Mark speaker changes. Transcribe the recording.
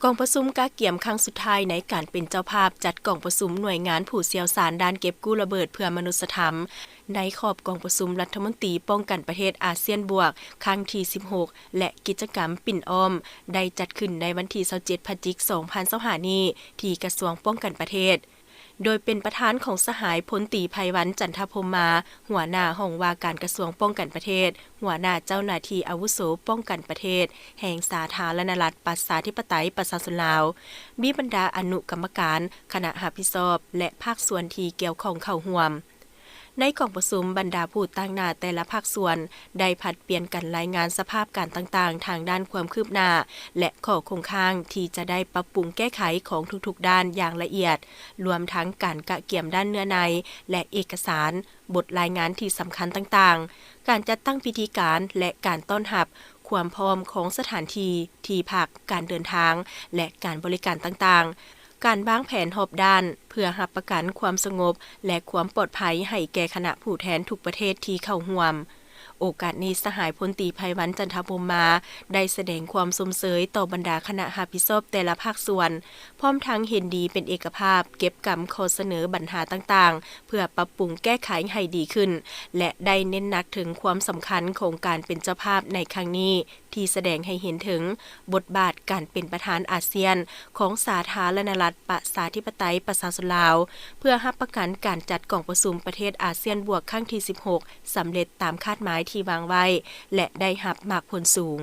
Speaker 1: กองประสุมกาเกียมครั้งสุดท้ายในการเป็นเจ้าภาพจัดกองประสุมหน่วยงานผู้เชี่ยวชาญด้านเก็บกู้ระเบิดเพื่อมนุษยธรรมในขอบกองประสุมรัฐมนตรีป้องกันประเทศอาเซียนบวกครั้งที่16และกิจกรรมปิ่นอ้อมได้จัดขึ้นในวันที่27พฤศจิกายน2025นี้ที่กระทรวงป้องกันประเทศโดยเป็นประธานของสหายพลตรีไพวันจันทพรหมมาหัวหน้าห้องว่าการกระทรวงป้องกันประเทศหัวหน้าเจ้าหน้าที่อาวุโสป้องกันประเทศแห่งสาธารณรัฐประชาธิปไตยประชาชนลาวมีบรรดาอนุกรรมการคณะรับผิดชอบและภาคส่วนที่เกี่ยวข้องเข้าร่วมในกองประชุมบรรดาผู้ตั้งหน้าแต่ละภาคส่วนได้ผัดเปลี่ยนกันรายงานสภาพการต่างๆทางด้านความคืบหน้าและข้อคงค้างที่จะได้ปรับปรุงแก้ไขของทุกๆด้านอย่างละเอียดรวมทั้งการกะเกี่ยมด้านเนื้อในและเอกสารบทรายงานที่สำคัญต่างๆการจัดตั้งพิธีการและการต้อนรับความพร้อมของสถานที่พักการเดินทางและการบริการต่างๆการวางแผนรอบด้านเพื่อรับประกันความสงบและความปลอดภัยให้แก่คณะผู้แทนทุกประเทศที่เข้าร่วมโอกาสนี้สหายพลตรีไพวันจันทพรหมมาได้แสดงความสมเสยต่อบรรดาคณะรับผิดชอบแต่ละภาคส่วนพร้อมทั้งเห็นดีเป็นเอกภาพเก็บกำข้อเสนอปัญหาต่างๆเพื่อปรับปรุงแก้ไขให้ดีขึ้นและได้เน้นหนักถึงความสำคัญของการเป็นเจ้าภาพในครั้งนี้ที่แสดงให้เห็นถึงบทบาทการเป็นประธานอาเซียนของสาธารณรัฐประชาธิปไตยประชาชนลาวเพื่อรับประกันการจัดกองประชุมประเทศอาเซียนบวกครั้งที่16สำเร็จตามคาดหมายที่วางไว้และได้รับมากผลสูง